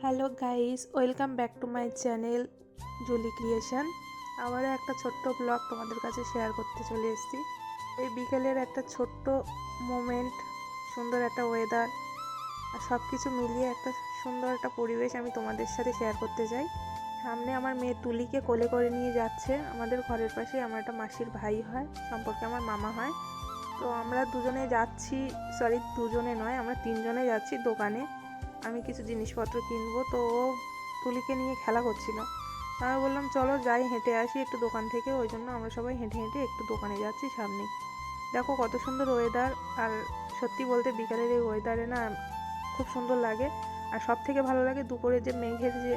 Hello guys, welcome back to my channel Julie creation. আবারও একটা ছোট্ট ব্লগ তোমাদের কাছে শেয়ার করতে চলে এসেছি। এই বিকেলের একটা ছোট্ট মোমেন্ট, সুন্দর একটা ওয়েদার আর সব কিছু মিলিয়ে একটা সুন্দর একটা পরিবেশ আমি তোমাদের সাথে শেয়ার করতে চাই। সামনে আমার মেয়ে তুলিকে কোলে করে নিয়ে যাচ্ছে। আমাদের ঘরের পাশে আমার একটা মাসির ভাই হয়, সম্পর্কে আমার মামা হয়। তো আমরা দুজনে যাচ্ছি, দুজনে নয়, আমরা তিনজনে যাচ্ছি দোকানে। আমি কিছু জিনিসপত্র কিনবো, তো ও তুলিকে নিয়ে খেলা করছিল। আমি বললাম চলো যাই, হেঁটে আসি একটু দোকান থেকে। ওই জন্য আমরা সবাই হেঁটে হেঁটে একটু দোকানে যাচ্ছি সামনে। দেখো কত সুন্দর ওয়েদার, আর সত্যি বলতে বিকালের এই ওয়েদারে না খুব সুন্দর লাগে। আর সব থেকে ভালো লাগে দুপুরে যে মেঘের যে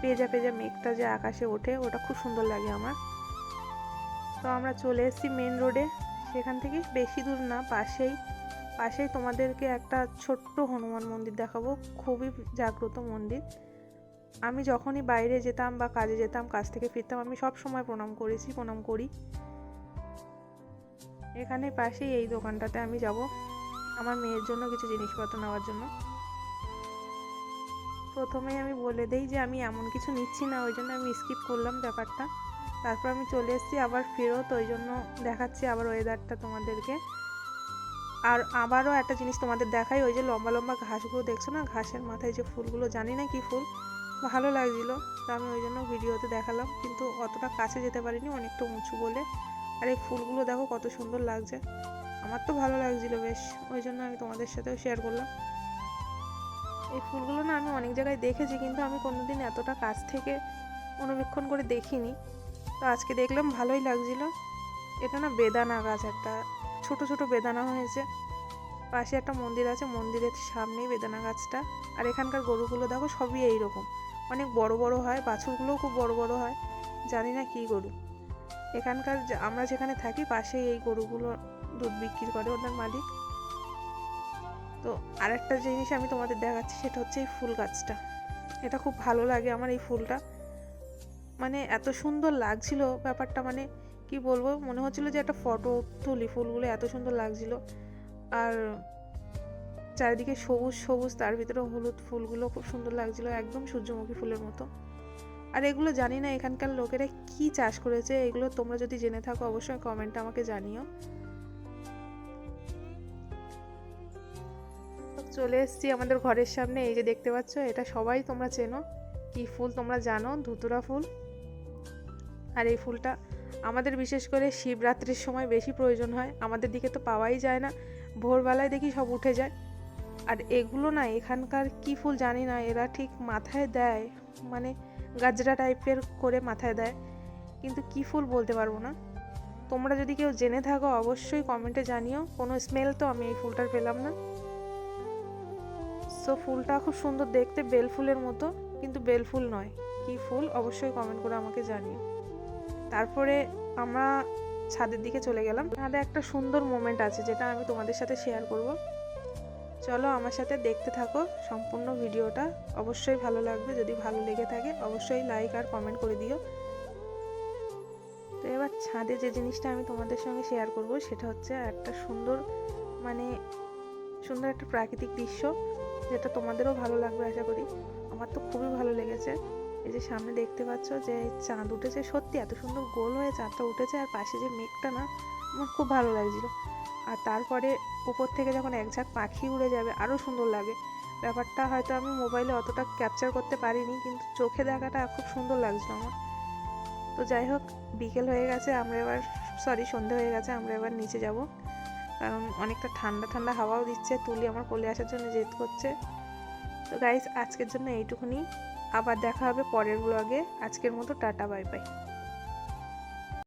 পেঁজা পেঁজা মেঘটা যে আকাশে ওঠে, ওটা খুব সুন্দর লাগে আমার। তো আমরা চলে এসেছি মেন রোডে। সেখান থেকে বেশি দূর না, পাশেই তোমাদেরকে একটা ছোট্ট হনুমান মন্দির দেখাবো, খুবই জাগ্রত মন্দির। আমি যখনই বাইরে যেতাম বা কাজে যেতাম, কাজ থেকে ফিরতাম, আমি সব সময় প্রণাম করি। এখানে পাশেই এই দোকানটাতে আমি যাব আমার মেয়ের জন্য কিছু জিনিসপত্র নেওয়ার জন্য। প্রথমেই আমি বলে দেই যে আমি এমন কিছু নিচ্ছি না, ওই জন্য আমি স্কিপ করলাম ব্যাপারটা। তারপর আমি চলে এসেছি আবার ফেরত, ওই জন্য দেখাচ্ছি আবার ওয়েদারটা তোমাদেরকে। আর আবারও একটা জিনিস তোমাদের দেখাই, ওই যে লম্বা লম্বা ঘাসগুলো দেখছো না, ঘাসের মাথায় যে ফুলগুলো, জানি না কি ফুল, ভালো লাগছিলো, তো আমি ওই জন্য ভিডিওতে দেখালাম, কিন্তু অতটা কাছে যেতে পারিনি, অনেকটা উঁচু বলে। আর এই ফুলগুলো দেখো কত সুন্দর লাগছে, আমার তো ভালো লাগছিলো বেশ, ওই জন্য আমি তোমাদের সাথেও শেয়ার করলাম। এই ফুলগুলো না আমি অনেক জায়গায় দেখেছি, কিন্তু আমি কোনোদিন এতটা কাছ থেকে অনুবীক্ষণ করে দেখিনি। তো আজকে দেখলাম, ভালোই লাগছিলো। এটা না বেদানা গাছ, একটা ছোট ছোট বেদানা হয়েছে। পাশে একটা মন্দির আছে, মন্দিরের সামনেই বেদানা গাছটা। আর এখানকার গরুগুলো দেখো সবই এইরকম, অনেক বড় বড় হয়, বাছুরগুলোও খুব বড় বড় হয়, জানি না কী গরু। এখানকার আমরা যেখানে থাকি পাশেই এই গরুগুলো দুধ বিক্রি করে ওদের মালিক। তো আরেকটা জিনিস আমি তোমাদের দেখাচ্ছি, সেটা হচ্ছে এই ফুল গাছটা। এটা খুব ভালো লাগে আমার এই ফুলটা, মানে এত সুন্দর লাগছিল ব্যাপারটা, মানে কি বলবো, মনে হচ্ছিল যে একটা ফটো তুলি, ফুলগুলো এত সুন্দর লাগছিল। আর চারিদিকে সবুজ সবুজ, তার ভিতরে হলুদ ফুলগুলো খুব সুন্দর লাগছিল, একদম সূর্যমুখী ফুলের মতো। আর এগুলো জানি না এখানকার লোকেরা কি চাষ করেছে, এগুলো তোমরা যদি জেনে থাকো অবশ্যই কমেন্টে আমাকে জানিও। চলে এসেছি আমাদের ঘরের সামনে, এই যে দেখতে পাচ্ছ, এটা সবাই তোমরা চেনো, কি ফুল তোমরা জানো, ধুতুরা ফুল। আর এই ফুলটা আমাদের বিশেষ করে শিবরাত্রির সময় বেশি প্রয়োজন হয়, আমাদের দিকে তো পাওয়াই যায় না, ভোরবেলায় দেখি সব উঠে যায়। আর এগুলো না এখানকার কি ফুল জানি না, এরা ঠিক মাথায় দেয়, মানে গাজরা টাইপের করে মাথায় দেয়, কিন্তু কি ফুল বলতে পারবো না। তোমরা যদি কেউ জেনে থাকো অবশ্যই কমেন্টে জানিও। কোনো স্মেল তো আমি এই ফুলটার পেলাম না। সো ফুলটা খুব সুন্দর দেখতে, বেল ফুলের মতো, কিন্তু বেল ফুল নয়, কি ফুল অবশ্যই কমেন্ট করে আমাকে জানিও। তারপরে আমরা ছাদের দিকে চলে গেলাম। ছাদে একটা সুন্দর মোমেন্ট আছে, যেটা আমি তোমাদের সাথে শেয়ার করব। চলো আমার সাথে দেখতে থাকো সম্পূর্ণ ভিডিওটা, অবশ্যই ভালো লাগবে। যদি ভালো লেগে থাকে অবশ্যই লাইক আর কমেন্ট করে দিও। তো এবার ছাদে যে জিনিসটা আমি তোমাদের সঙ্গে শেয়ার করব, সেটা হচ্ছে একটা সুন্দর, মানে সুন্দর একটা প্রাকৃতিক দৃশ্য, যেটা তোমাদেরও ভালো লাগবে আশা করি। আমার তো খুবই ভালো লেগেছে। এই যে সামনে দেখতে পাচ্ছ যে চাঁদ উঠেছে, সত্যি এত সুন্দর গোল হয়ে চাঁদটা উঠেছে, আর পাশে যে মেঘটা না, আমার খুব ভালো লাগছিল। আর তারপরে উপর থেকে যখন এক ঝাঁক পাখি উড়ে যাবে আরও সুন্দর লাগে। ব্যাপারটা হয়তো আমি মোবাইলে অতটা ক্যাপচার করতে পারিনি, কিন্তু চোখে দেখাটা খুব সুন্দর লাগছিল আমার। তো যাই হোক, বিকেল হয়ে গেছে, সন্ধে হয়ে গেছে, আমরা এবার নিচে যাব, কারণ অনেকটা ঠান্ডা ঠান্ডা হাওয়াও দিচ্ছে। তুলি আমার কোলে আসার জন্য জেদ করছে। তো গাইস, আজকের জন্য এইটুকুনি, আবার দেখা হবে পরের ব্লগে। আজকের মতো টাটা, বাই বাই।